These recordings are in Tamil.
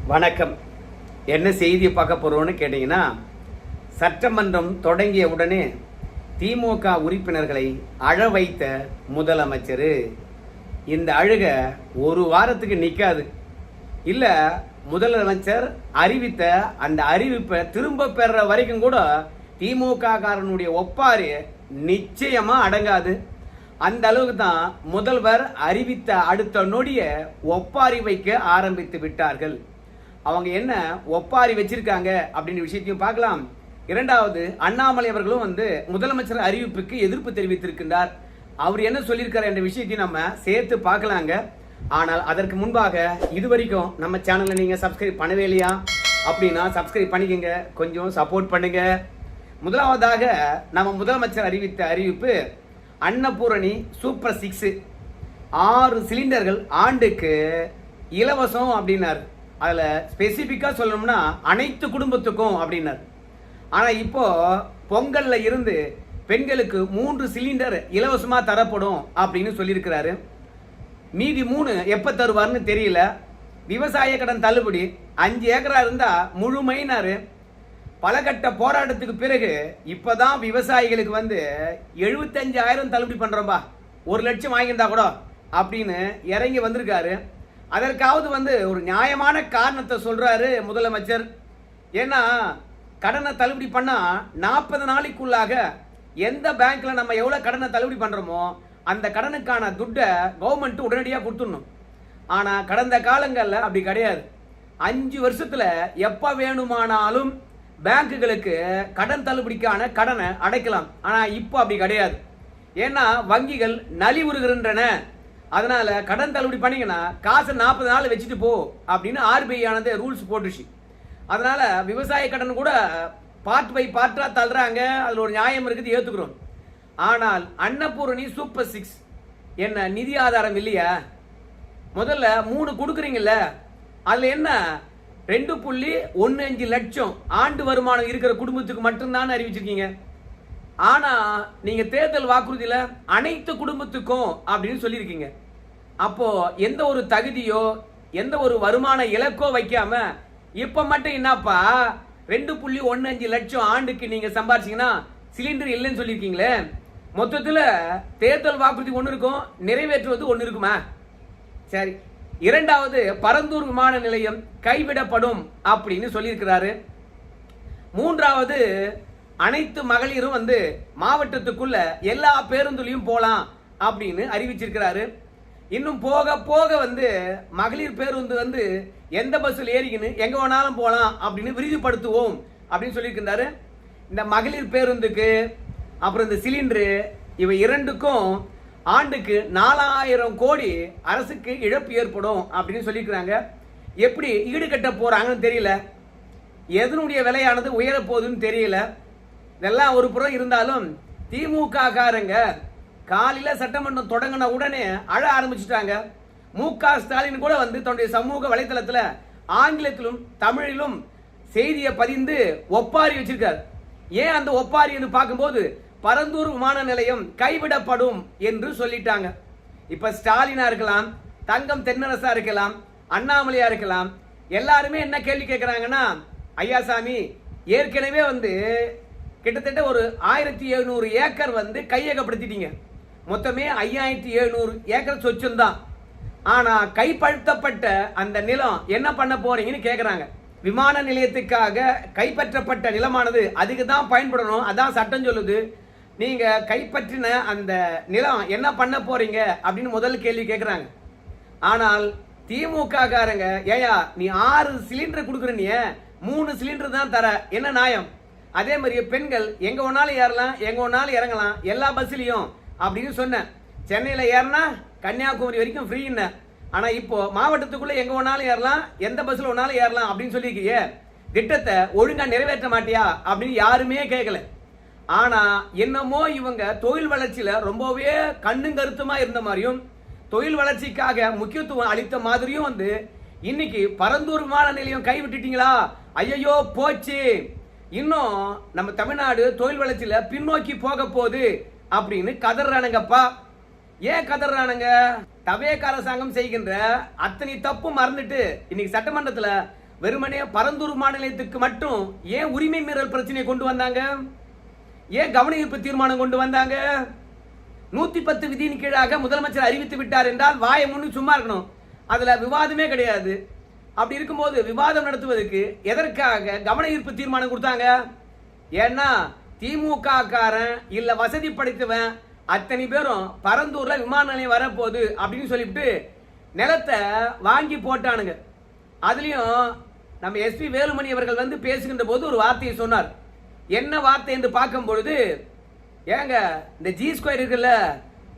வணக்கம். என்ன செய்தி பார்க்க போறோம்னு கேட்டீங்கன்னா, சட்டமன்றம் தொடங்கிய உடனே திமுக உறுப்பினர்களை அழ வைத்த முதலமைச்சர். இந்த அழுக ஒரு வாரத்துக்கு நிற்காது. இல்ல, முதலமைச்சர் அறிவித்த அந்த அறிவிப்பை திரும்ப பெற வரைக்கும் கூட திமுக காரனுடைய ஒப்பாரி நிச்சயமா அடங்காது. அந்த அளவுக்கு தான் முதல்வர் அறிவித்த அடுத்த நொடிய ஒப்பாரி வைக்க ஆரம்பித்து விட்டார்கள். அவங்க என்ன ஒப்பாரி வச்சிருக்காங்க அப்படின்ற விஷயத்தையும் பார்க்கலாம். இரண்டாவது, அண்ணாமலை அவர்களும் முதலமைச்சர் அறிவிப்புக்கு எதிர்ப்பு தெரிவித்திருக்கின்றார். அவர் என்ன சொல்லியிருக்காரு என்ற விஷயத்தையும் நம்ம சேர்த்து பார்க்கலாங்க. ஆனால் அதற்கு முன்பாக இதுவரைக்கும் நம்ம சேனலை நீங்க சப்ஸ்கிரைப் பண்ணவே இல்லையா அப்படின்னா சப்ஸ்கிரைப் பண்ணிக்கங்க, கொஞ்சம் சப்போர்ட் பண்ணுங்க. முதலாவதாக நம்ம முதலமைச்சர் அறிவித்த அறிவிப்பு, அன்னபூரணி சூப்பர் 6 6 சிலிண்டர்கள் ஆண்டுக்கு இலவசம் அப்படின்னாரு. அதுல ஸ்பெசிபிக்கா சொல்லணும்னா அனைத்து குடும்பத்துக்கும் அப்படின்னாரு. ஆனா இப்போ பொங்கல்ல இருந்து பெண்களுக்கு 3 சிலிண்டர் இலவசமா தரப்படும் அப்படின்னு சொல்லியிருக்கிறாரு. மீதி 3 எப்ப தருவார்னு தெரியல. விவசாய கடன் தள்ளுபடி 5 ஏக்கரா இருந்தா முழுமைனாரு. பல கட்ட போராட்டத்துக்கு பிறகு இப்பதான் விவசாயிகளுக்கு 75,000 தள்ளுபடி பண்றோம்பா, 1 லட்சம் வாங்கியிருந்தா கூட அப்படின்னு இறங்கி வந்திருக்காரு. அதற்காவது ஒரு நியாயமான காரணத்தை சொல்றாரு முதலமைச்சர். ஏன்னா கடனை தள்ளுபடி பண்ணா 40 நாளைக்குள்ளாக எந்த பேங்க்ல நம்ம எவ்வளவு கடனை தள்ளுபடி பண்றோமோ அந்த கடனுக்கான துட்டை கவர்மெண்ட் உடனடியாக கொடுத்துடணும். ஆனா கடந்த காலங்கள்ல அப்படி கிடையாது. 5 வருஷத்துல எப்ப வேணுமானாலும் பேங்குகளுக்கு கடன் தள்ளுபடிக்கான கடனை அடைக்கலாம். ஆனா இப்போ அப்படி கிடையாது. ஏன்னா வங்கிகள் நலிவுறுகின்றன. அதனால கடன் தள்ளுபடி பண்ணீங்கன்னா காசை 40 நாள் வச்சுட்டு போ அப்படின்னு RBI ஆனது ரூல்ஸ் போட்டுச்சு. அதனால விவசாய கடன் கூட பார்ட் பை பார்ட்டா தள்ளுறாங்க. அதுல ஒரு நியாயம் இருக்குது, ஏத்துக்கிறோம். ஆனால் அன்னபூரணி சூப்பர் 6 என்ன நிதி ஆதாரம் இல்லையா? முதல்ல 3 கொடுக்குறீங்கல்ல, அதுல என்ன 2.15 லட்சம் ஆண்டு வருமானம் இருக்கிற குடும்பத்துக்கு மட்டும்தான் அறிவிச்சிருக்கீங்க. ஆனா நீங்க தேர்தல் வாக்குறுதியில அனைத்து குடும்பத்துக்கும் அப்படின்னு சொல்லியிருக்கீங்க. அப்போ எந்த ஒரு தகுதியோ எந்த ஒரு வருமான இலக்கோ வைக்காம இப்ப மட்டும் என்னப்பா 2.15 லட்சம் ஆண்டுக்கு நீங்க சம்பாரிச்சீங்கன்னா சிலிண்டர் இல்லைன்னு சொல்லியிருக்கீங்களே. மொத்தத்துல தேர்தல் வாக்குறுதி ஒன்று இருக்கும், நிறைவேற்றுவது ஒன்று இருக்குமா? சரி. இரண்டாவது, பரந்தூர் விமான நிலையம் கைவிடப்படும் அப்படின்னு சொல்லியிருக்கிறாரு. மூன்றாவது, அனைத்து மகளிரும் மாவட்டத்துக்குள்ள எல்லா பேருந்துலையும் போலாம் அப்படின்னு அறிவிச்சிருக்கிறாரு. இன்னும் போக போக மகளிர் பேருந்து எந்த பஸ்ஸில் ஏறிக்கின்னு எங்க வேணாலும் போலாம் அப்படின்னு விரிவுபடுத்துவோம் அப்படின்னு சொல்லியிருக்கிறாரு. இந்த மகளிர் பேருந்துக்கு அப்புறம் இந்த சிலிண்டரு இவை இரண்டுக்கும் ஆண்டுக்கு 4000 கோடி அரசுக்கு இழப்பு ஏற்படும் அப்படின்னு சொல்லியிருக்கிறாங்க. எப்படி ஈடுகட்ட போறாங்கன்னு தெரியல. எதனுடைய விலையானது உயர போகுதுன்னு தெரியல. இதெல்லாம் ஒரு புறம் இருந்தாலும் திமுக காரங்க காலையில சட்டமன்றம் தொடங்கின உடனே அழ ஆரம்பிச்சுட்டாங்க. மு.க. ஸ்டாலின் கூட தன்னுடைய சமூக வலைதளத்துல ஆங்கிலத்திலும் தமிழிலும் செய்தியை பதிந்து ஒப்பாரி வச்சிருக்கார். ஏன் அந்த ஒப்பாரி என்று பார்க்கும்போது பரந்தூர் விமான நிலையம் கைவிடப்படும் என்று சொல்லிட்டாங்க. இப்ப ஸ்டாலினா இருக்கலாம், தங்கம் தென்னரசா இருக்கலாம், அண்ணாமலையா இருக்கலாம், எல்லாருமே என்ன கேள்வி கேட்கிறாங்கன்னா, ஐயாசாமி ஏற்கனவே கிட்டத்தட்ட ஒரு 1700 ஏக்கர் கையகப்படுத்திட்டீங்க. மொத்தமே 5700 ஏக்கர் சொச்சம் தான். ஆனா கைப்பற்றப்பட்ட அந்த நிலம் என்ன பண்ண போறீங்கன்னு கேக்குறாங்க. விமான நிலையத்துக்காக கைப்பற்றப்பட்ட நிலமானது அதுக்கு தான் பயன்படணும், அதான் சட்டம் சொல்லுது. நீங்க கைப்பற்றின அந்த நிலம் என்ன பண்ண போறீங்க அப்படின்னு முதல் கேள்வி கேட்கிறாங்க. ஆனால் திமுக காரங்க, ஏயா நீ 6 சிலிண்டர் கொடுக்குற, நீ 3 சிலிண்டர் தான் தர, என்ன நியாயம்? அதே மாதிரி பெண்கள் எங்க ஒன்னாலும் ஏறலாம், எங்க ஒன்னாலும் இறங்கலாம், எல்லா பஸ்லயும் அப்படின்னு சொன்னேன். சென்னையில ஏறினா கன்னியாகுமரி வரைக்கும் ஃப்ரீன்னு. ஆனா இப்போ மாவட்டத்துக்குள்ள எங்க ஒன்னாலும் ஏறலாம், எந்த பஸ்ல ஒன்னாலும் ஏறலாம் அப்படின்னு சொல்லியிருக்கீங்க. திட்டத்தை ஒழுங்கா நிறைவேற்ற மாட்டியா அப்படின்னு யாருமே கேட்கல. ஆனா என்னமோ இவங்க தொழில் வளர்ச்சியில ரொம்பவே கண்ணும் கருத்துமா இருந்த மாதிரியும் தொழில் வளர்ச்சிக்காக முக்கியத்துவம் அளித்த மாதிரியும் இன்னைக்கு பரந்தூர் விமான நிலையம் கைவிட்டுட்டீங்களா, ஐயோ போச்சு, இன்னும் நம்ம தமிழ்நாடு தொழில் வளர்ச்சியில பின்னோக்கி போக போகுது அப்படின்னு கதறானுங்கப்பா. ஏன் கதறானுங்க? தவேக அரசாங்கம் செய்கின்ற அத்தனை தப்பு மறந்துட்டு இன்னைக்கு சட்டமன்றத்துல வெறுமனே பரந்தூர் விமான நிலையத்துக்கு மட்டும் ஏன் உரிமை மீறல் பிரச்சனையை கொண்டு வந்தாங்க? ஏன் கவன ஈர்ப்பு தீர்மானம் கொண்டு வந்தாங்க? 110 விதியின் கீழாக முதலமைச்சர் அறிவித்து விட்டார் என்றால் வாயை முன்னு சும்மா இருக்கணும். அதுல விவாதமே கிடையாது. அப்படி இருக்கும்போது விவாதம் நடத்துவதற்கு எதற்காக கவன ஈர்ப்பு தீர்மானம் கொடுத்தாங்க? ஏன்னா திமுக காரன் இல்ல வசதி படைத்தவன் அத்தனை பேரும் பரந்தூர்ல விமான நிலையம் வரப்போகுது அப்படின்னு சொல்லிவிட்டு நிலத்தை வாங்கி போட்டானுங்க. அதுலயும் நம்ம எஸ்பி வேலுமணி அவர்கள் வந்து பேசுகின்ற போது ஒரு வார்த்தையை சொன்னார். என்ன வார்த்தை என்று பார்க்கும் பொழுது, ஏங்க இந்த ஜி ஸ்கொயர் இருக்குல்ல,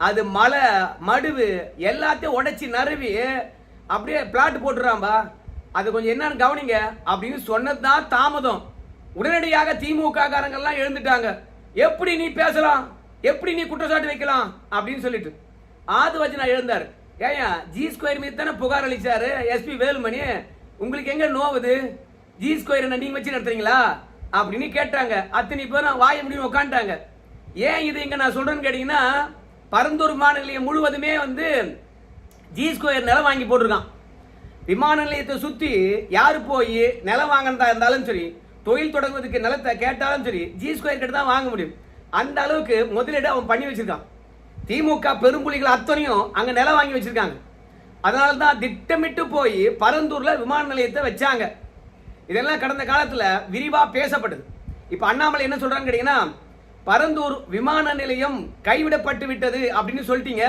அது மலை மடுவு எல்லாத்தையும் உடைச்சி நறுவி அப்படியே பிளாட் போட்டுறாம்பா, அது கொஞ்சம் என்னன்னு கவனிங்க அப்படின்னு சொன்னதுதான் தாமதம். உடனடியாக திமுக காரங்கள்லாம் எழுந்துட்டாங்க. எப்படி நீ பேசலாம், எப்படி நீ குற்றச்சாட்டு வைக்கலாம் அப்படின்னு சொல்லிட்டு ஆதிவஜனா எழுந்தார். ஏயா ஜி ஸ்கொயர் மீது தானே புகார் அளிச்சாரு எஸ்பி வேலுமணி, உங்களுக்கு எங்க நோவுது? ஜி ஸ்கொயர் நீங்க வச்சு நடத்துறீங்களா அப்படின்னு கேட்டாங்க. அத்தனை பேரும் வாய முடியும் உட்காந்துட்டாங்க. ஏன் இது இங்க நான் சொல்றேன்னு கேட்டீங்கன்னா, பரந்தூர் விமான நிலையம் முழுவதுமே வந்து ஜி ஸ்கொயர் நிலம் வாங்கி போட்டிருக்கான். விமான நிலையத்தை சுத்தி யாரு போய் நிலம் வாங்கினதா இருந்தாலும் சரி, தொழில் தொடங்குவதற்கு நிலத்தை கேட்டாலும் சரி, ஜி ஸ்கொயர் கிட்ட தான் வாங்க முடியும். அந்த அளவுக்கு முதலீடு அவன் பண்ணி வச்சிருக்கான். திமுக பெரும்புலிகள் அத்தனையும் அங்க நிலம் வாங்கி வச்சிருக்காங்க. அதனால தான் திட்டமிட்டு போய் பரந்தூர்ல விமான நிலையத்தை வச்சாங்க. இதெல்லாம் கடந்த காலத்துல விரிவா பேசப்பட்டது. இப்ப அண்ணாமலை என்ன சொல்றான்னு கேட்டீங்கன்னா, பரந்தூர் விமான நிலையம் கைவிடப்பட்டு விட்டது அப்படின்னு சொல்லிட்டீங்க,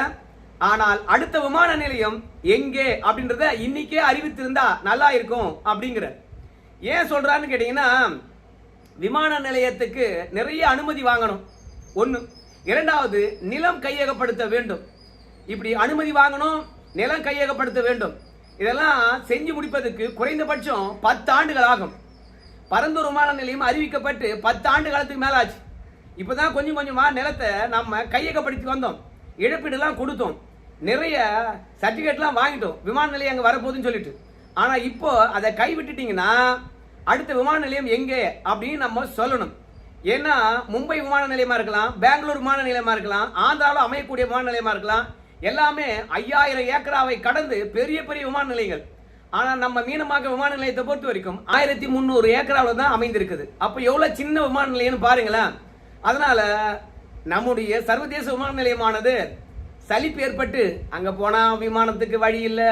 ஆனால் அடுத்த விமான நிலையம் எங்கே அப்படின்றத இன்னைக்கே அறிவித்திருந்தா நல்லா இருக்கும் அப்படிங்கிற. ஏன் சொல்றான்னு கேட்டீங்கன்னா, விமான நிலையத்துக்கு நிறைய அனுமதி வாங்கணும் ஒண்ணு, இரண்டாவது நிலம் கையகப்படுத்த வேண்டும். இப்படி அனுமதி வாங்கணும், நிலம் கையகப்படுத்த வேண்டும். இதெல்லாம் செஞ்சு முடிப்பதற்கு குறைந்தபட்சம் 10 ஆண்டுகள் ஆகும். பரந்தூர் விமான நிலையம் அறிவிக்கப்பட்டு 10 ஆண்டு காலத்துக்கு மேல ஆச்சு. இப்பதான் கொஞ்சம் கொஞ்சமா நிலத்தை நம்ம கையகப்படுத்தி வந்தோம், இழப்பீடுலாம் கொடுத்தோம், நிறைய சர்டிபிகேட்லாம் வாங்கிட்டோம் விமான நிலையம் அங்க வரப்போகுதுன்னு சொல்லிட்டு. ஆனா இப்போ அதை கைவிட்டுட்டீங்கன்னா அடுத்த விமான நிலையம் எங்கே அப்படின்னு நம்ம சொல்லணும். ஏன்னா மும்பை விமான நிலையமா இருக்கலாம், பெங்களூர் விமான நிலையமா இருக்கலாம், ஆந்திராவில் அமையக்கூடிய விமான நிலையமா இருக்கலாம், எல்லாமே 5000 ஏக்கராவை கடந்து பெரிய பெரிய விமான நிலையங்கள். ஆனா நம்ம மீனம்பாக்கம் விமான நிலையத்தை பொறுத்த வரைக்கும் 1300 ஏக்கராவில் தான் அமைந்திருக்குது. அப்ப எவ்வளவு சின்ன விமான நிலையம்னு பாருங்களேன். அதனால நம்முடைய சர்வதேச விமான நிலையமானது சலிப்பு ஏற்பட்டு அங்க போனா விமானத்துக்கு வழி இல்லை,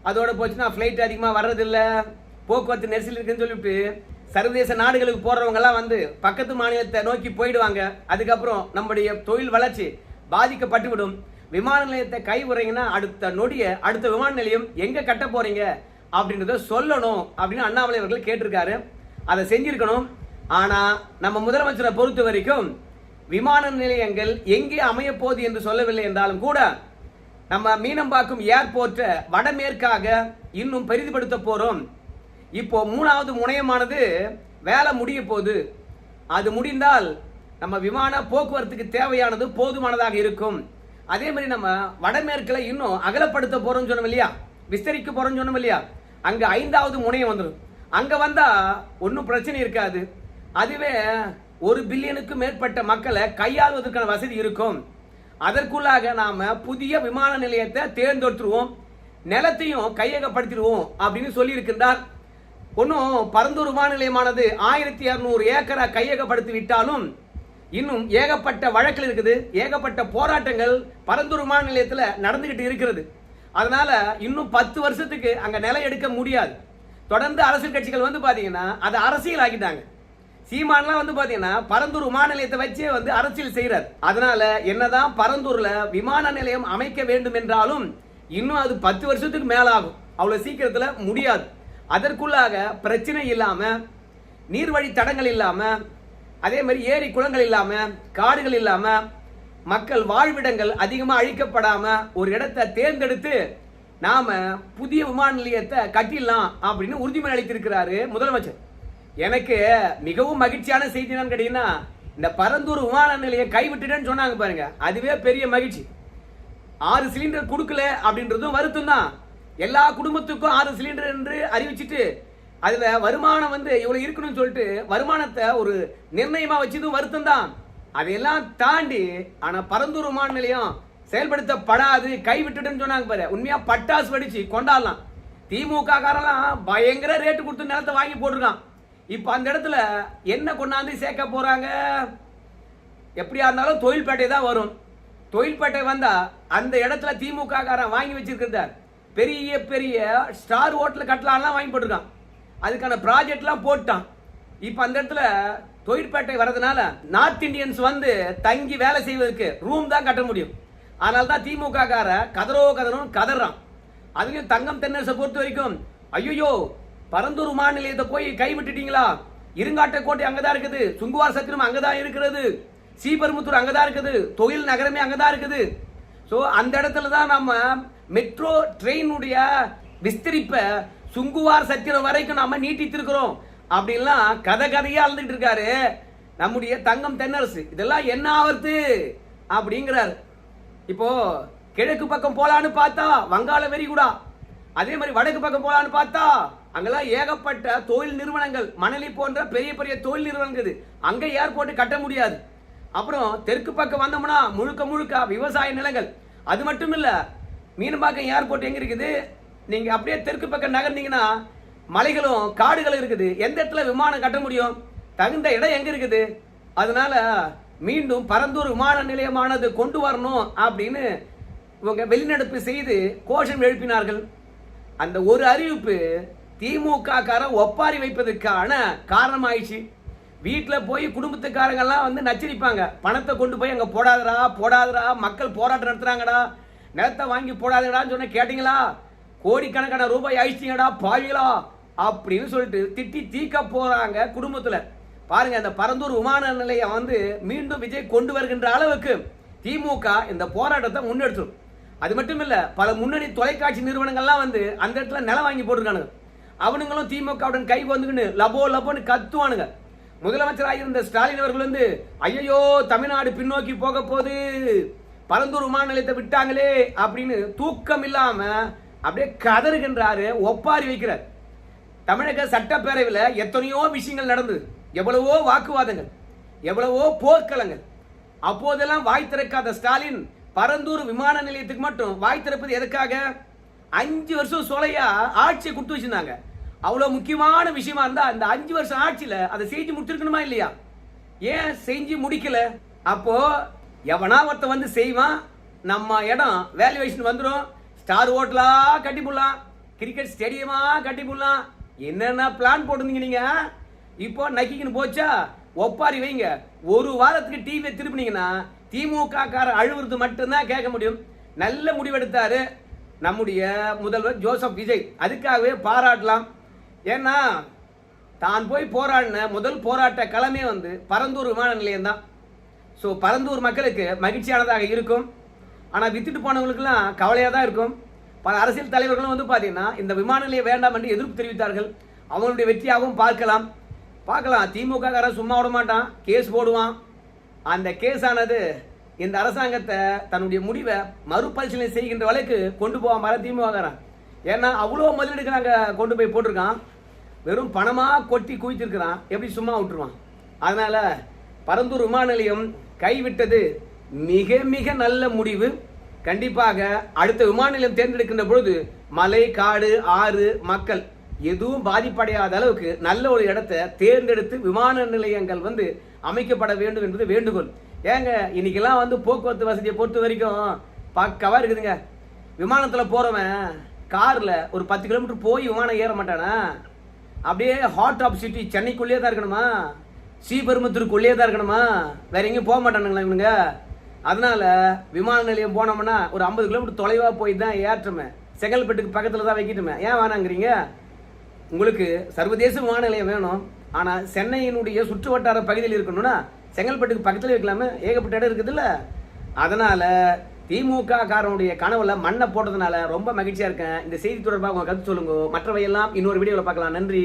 அதோட போச்சுன்னா பிளைட் அதிகமா வர்றதில்லை, போக்குவரத்து நெரிசல் இருக்குன்னு சொல்லிட்டு சர்வதேச நாடுகளுக்கு போறவங்க எல்லாம் வந்து பக்கத்து மாநிலத்தை நோக்கி போயிடுவாங்க. அதுக்கப்புறம் நம்முடைய தொழில் வளர்ச்சி பாதிக்கப்பட்டு விடும். விமான நிலையத்தை கைவிடுறீங்கன்னா அடுத்த நொடிய அடுத்த விமான நிலையம் எங்க கட்ட போறீங்க அப்படின்றத சொல்லணும் அப்படின்னு அண்ணாமலை அவர்கள் கேட்டிருக்காரு. அதை செஞ்சிருக்கணும். ஆனா நம்ம முதலமைச்சரை பொறுத்த வரைக்கும் விமான நிலையங்கள் எங்கே அமைய போகுது என்று சொல்லவில்லை என்றாலும் கூட நம்ம மீனம்பாக்கம் ஏர்போர்ட்டை வடமேற்காக இன்னும் பெரிதுபடுத்த போறோம். இப்போ 3வது முனையமானது வேலை முடிய போகுது. அது முடிந்தால் நம்ம விமான போக்குவரத்துக்கு தேவையானது போதுமானதாக இருக்கும். அதே மாதிரி நம்ம வடமேற்குல இன்னும் அகலப்படுத்த போறோம்னு சொன்னோம் இல்லையா, விஸ்தரிக்க போறோம்னு சொன்னோம் இல்லையா, அங்க 5வது முனையம் வந்துடும். அங்க வந்தா ஒன்னும் பிரச்சனை இருக்காது. அதுவே 1 பில்லியனுக்கு மேற்பட்ட மக்களை கையாளுவதற்கான வசதி இருக்கும். அதற்குள்ளாக நாம புதிய விமான நிலையத்தை தேர்ந்தெடுத்துருவோம், நிலத்தையும் கையகப்படுத்திடுவோம் அப்படின்னு சொல்லி இருக்கின்றார். ஒன்னும் பரந்தூர் விமான நிலையமானது 1200 ஏக்கரை கையகப்படுத்தி விட்டாலும் இன்னும் ஏகப்பட்ட வழக்கில் இருக்குது, ஏகப்பட்ட போராட்டங்கள் பரந்தூர் விமான நிலையத்தில் நடந்துகிட்டு இருக்கிறது. அதனால இன்னும் 10 வருஷத்துக்கு அங்க நிலம் எடுக்க முடியாது. தொடர்ந்து அரசியல் கட்சிகள் வந்து பாத்தீங்கன்னா அதை அரசியல் ஆக்கிட்டாங்க. சீமான்லாம் வந்து பாத்தீங்கன்னா பரந்தூர் விமான நிலையத்தை வச்சே வந்து அரசியல் செய்யறார். அதனால என்னதான் பரந்தூர்ல விமான நிலையம் அமைக்க வேண்டும் என்றாலும் இன்னும் அது 10 வருஷத்துக்கு மேல ஆகும். அவ்வளவு சீக்கிரத்துல முடியாது. அதற்குள்ளாக பிரச்சனை இல்லாம, நீர்வழி தடங்கள் இல்லாம, அதே மாதிரி ஏரி குளங்கள் இல்லாம, காடுகள் இல்லாம, மக்கள் வாழ்விடங்கள் அதிகமா அழிக்கப்படாம ஒரு இடத்தை தேர்ந்தெடுத்து நாம புதிய விமான நிலையத்தை கட்டிடலாம் அப்படின்னு உறுதிமொழி அளித்திருக்கிறாரு முதலமைச்சர். எனக்கு மிகவும் மகிழ்ச்சியான செய்தி என்னன்னு கேட்டீங்கன்னா, இந்த பரந்தூர் விமான நிலையம் கைவிட்டுட்டேன்னு சொன்னாங்க பாருங்க, அதுவே பெரிய மகிழ்ச்சி. 6 சிலிண்டர் கொடுக்கல அப்படின்றதும் வருத்தம் தான். எல்லா குடும்பத்துக்கும் 6 சிலிண்டர் என்று அறிவிச்சிட்டு அதுல வருமானம் வந்து இவ்வளவு இருக்கணும்னு சொல்லிட்டு வருமானத்தை ஒரு நிர்ணயமா வச்சதும் வருத்தம் தான். அதையெல்லாம் தாண்டி ஆனா பரந்தூர் விமான நிலையம் செயல்படுத்தப்படாது, கைவிட்டுன்னு சொன்னாங்க பாரு, உண்மையா பட்டாசு வெடிச்சு கொண்டாடலாம். திமுக காரெல்லாம் பயங்கர ரேட்டு கொடுத்து நிலத்தை வாங்கி போட்டிருக்கான். இப்ப அந்த இடத்துல என்ன கொண்டாந்து சேர்க்க போறாங்க? எப்படியா இருந்தாலும் தொழில்பேட்டை தான் வரும். தொழில்பேட்டை வந்தா அந்த இடத்துல திமுக காரன் வாங்கி வச்சிருக்கிறத பெரிய பெரிய ஸ்டார் ஹோட்டல் கட்டலாம் வாங்கி போட்டிருக்கான். அதுக்கான ப்ராஜெக்ட்லாம் போட்டான். இப்ப அந்த இடத்துல தொழிற்பேட்டை வரதுனால நார்த் இந்தியன்ஸ் வந்து தங்கி வேலை செய்வதற்கு ரூம் தான் கட்ட முடியும். அதனால தான் திமுக கார கதறோம் கதறான். அதுலயும் தங்கம் தென்னரசை பொறுத்த வரைக்கும் ஐயோ பரந்தூர் விமான நிலையத்தை போய் கை விட்டுட்டீங்களா, இருங்காட்டை கோட்டை அங்கதான் இருக்குது, சுங்குவார் சத்திரம் அங்கதான் இருக்கிறது, ஸ்ரீபெரும்புத்தூர் அங்கதான் இருக்குது, தொழில் நகரமே அங்கதான் இருக்குது. சோ அந்த இடத்துல தான் நம்ம மெட்ரோ ட்ரெயினுடைய விஸ்தரிப்ப சுங்குவார் சத்திரம் வரைக்கும் நம்ம நீட்டித்திருக்கிறோம் அப்படின்லாம் கதையா அழுதுட்டு இருக்காரு நம்முடைய தங்கம் தென்னரசு. இதெல்லாம் என்ன ஆவர்த்து அப்படிங்கிறாரு. இப்போ கிழக்கு பக்கம் போலான்னு பார்த்தா வங்காள வெறிகுடா, அதே மாதிரி வடக்கு பக்கம் போலான்னு பார்த்தா அங்கெல்லாம் ஏகப்பட்ட தொழில் நிறுவனங்கள், மணலி போன்ற பெரிய பெரிய தொழில் நிறுவனங்கள், அங்க ஏர்போர்ட் கட்ட முடியாது. அப்புறம் தெற்கு பக்கம் வந்தோம்னா முழுக்க முழுக்க விவசாய நிலங்கள். அது மட்டும் இல்ல, மீனம்பாக்கம் ஏர்போர்ட் எங்க இருக்குது, நீங்க அப்படியே தெற்கு பக்கம் நகர்ந்தீங்கன்னா மலைகளும் காடுகளும் இருக்குது. எந்த இடத்துல விமானம் கட்ட முடியும்? தகுந்த இடம் எங்க இருக்குது? அதனால மீண்டும் பரந்தூர் விமான நிலையமானது கொண்டு வரணும் அப்படின்னு இவங்க வெளிநடப்பு செய்து கோஷம் எழுப்பினார்கள். அந்த ஒரு அறிவிப்பு திமுக காரன் ஒப்பாரி வைப்பதற்கான காரணமாயிடுச்சு. வீட்டில் போய் குடும்பத்துக்காரங்கெல்லாம் வந்து நச்சரிப்பாங்க, பணத்தை கொண்டு போய் அங்கே போடாதரா, மக்கள் போராட்டம் நடத்துறாங்கடா, நிலத்தை வாங்கி போடாதடான்னு சொன்ன கேட்டீங்களா, கோடிக்கணக்கான ரூபாய் ஆயிடுச்சிங்கடா பாவிகளா அப்படின்னு சொல்லிட்டு திட்டி தீக்க போறாங்க குடும்பத்தில். பாருங்க, அந்த பரந்தூர் விமான நிலையம் வந்து மீண்டும் விஜய் கொண்டு வருகின்ற அளவுக்கு திமுக இந்த போராட்டத்தை முன்னெடுத்துரும். அது மட்டும் இல்ல, பல முன்னணி தொலைக்காட்சி நிறுவனங்கள்லாம் வந்து அந்த இடத்துல நிலம் வாங்கி போட்டிருக்கானுங்க. அவனுங்களும் திமுகவுடன் கை வந்துக்கின்னு லபோன்னு கத்துவானுங்க. முதலமைச்சராக இருந்த ஸ்டாலின் அவர்கள் வந்து ஐயோ தமிழ்நாடு பின்னோக்கி போக போது, பரந்தூர் விமான நிலையத்தை விட்டாங்களே அப்படின்னு தூக்கம் இல்லாம அப்படியே கதறுகின்றாரு, ஒப்பாரி வைக்கிறார். தமிழக சட்டப்பேரவையில் எத்தனையோ விஷயங்கள் நடந்தது, எவ்வளவோ வாக்குவாதங்கள், எவ்வளவோ போர்க்களங்கள். அப்போதெல்லாம் வாய் திறக்காத ஸ்டாலின் பரந்தூர் விமான நிலையத்துக்கு மட்டும் வாய் திறப்பது எதுக்காக? 5 வருஷம் சோலையா ஆட்சியை கொடுத்து வச்சிருந்தாங்க. அவ்வளவு முக்கியமான விஷயமா இருந்தா அந்த 5 வருஷம் ஆட்சியில அதை செஞ்சு முடிச்சிருக்கணுமா இல்லையா? ஏன் செஞ்சு முடிக்கல? அப்போ எவனா ஒருத்த வந்து செய்வான், நம்ம இடம் வேல்யூவேஷன் வந்துடும், ஸ்டார் ஹோட்டலா கட்டி போடலாம், கிரிக்கெட் ஸ்டேடியமா கட்டி போடலாம், என்னென்ன பிளான் போட்டுருந்தீங்க நீங்க. இப்போ நக்கிக்குன்னு போச்சா, ஒப்பாரி வைங்க. ஒரு வாரத்துக்கு டிவியை திருப்பினீங்கன்னா திமுக கார அழுவுறது மட்டும்தான் கேட்க முடியும். நல்ல முடிவெடுத்தாரு நம்முடைய முதல்வர் ஜோசப் விஜய், அதுக்காகவே பாராட்டலாம். ஏன்னா தான் போய் போராடின முதல் போராட்ட களமே வந்து பரந்தூர் விமான நிலையம் தான். ஸோ பரந்தூர் மக்களுக்கு மகிழ்ச்சியானதாக இருக்கும். ஆனால் வித்துட்டு போனவங்களுக்குலாம் கவலையாக தான் இருக்கும். பல அரசியல் தலைவர்களும் வந்து பார்த்தீங்கன்னா இந்த விமான நிலையம் வேண்டாம் என்று எதிர்ப்பு தெரிவித்தார்கள். அவங்களுடைய வெற்றியாகவும் பார்க்கலாம். திமுக காரன் சும்மா விட மாட்டான், கேஸ் போடுவான். அந்த கேஸ் ஆனது இந்த அரசாங்கத்தை தன்னுடைய முடிவை மறுபரிசீலனை செய்கின்ற வழக்கு கொண்டு போவான் திமுக காரன். ஏன்னா அவ்வளோ முதலீடுக்கு நாங்கள் கொண்டு போய் போட்டிருக்கான், வெறும் பணமாக கொட்டி குவித்திருக்கிறான், எப்படி சும்மா விட்டுருவான்? அதனால பரந்தூர் விமான நிலையம் கைவிட்டது மிக மிக நல்ல முடிவு. கண்டிப்பாக அடுத்த விமான நிலையம் தேர்ந்தெடுக்கின்ற பொழுது மலை, காடு, ஆறு, மக்கள் எதுவும் பாதிப்படையாத அளவுக்கு நல்ல ஒரு இடத்தை தேர்ந்தெடுத்து விமான நிலையங்கள் வந்து அமைக்கப்பட வேண்டும் என்பது வேண்டுகோள். ஏங்க இன்னைக்கெல்லாம் வந்து போக்குவரத்து வசதியை பொறுத்த வரைக்கும் பக்கவா இருக்குதுங்க. விமானத்தில் போறவன் கார்ல ஒரு 10 கிலோமீட்டர் போய் விமானம் ஏற மாட்டானா? அப்படியே ஹார்ட் ஆஃப் சிட்டி சென்னைக்குள்ளேயே தான் இருக்கணுமா? ஸ்ரீபெரும்புத்தூருக்குள்ளேயே தான் இருக்கணுமா? வேற எங்கேயும் போக மாட்டானுங்களா இவனுங்க? அதனால விமான நிலையம் போனோம்னா ஒரு 50 கிலோமீட்டர் தொலைவா போய் தான் ஏற்றமே, செங்கல்பட்டுக்கு பக்கத்துல தான் வைக்கட்டுமே. ஏன் வேணாங்கிறீங்க? உங்களுக்கு சர்வதேச விமான நிலையம் வேணும், ஆனா சென்னையினுடைய சுற்று வட்டார பகுதியில் இருக்கணும்னா செங்கல்பட்டுக்கு பக்கத்துல வைக்கலாமே, ஏகப்பட்ட இடம் இருக்குதுல்ல. அதனால திமுக காரனுடைய கனவுல மண்ணை போட்டதுனால ரொம்ப மகிழ்ச்சியா இருக்கேன். இந்த செய்தி தொடர்பாக உங்க கருத்து சொல்லுங்க. மற்றவையெல்லாம் இன்னொரு வீடியோவில் பார்க்கலாம். நன்றி.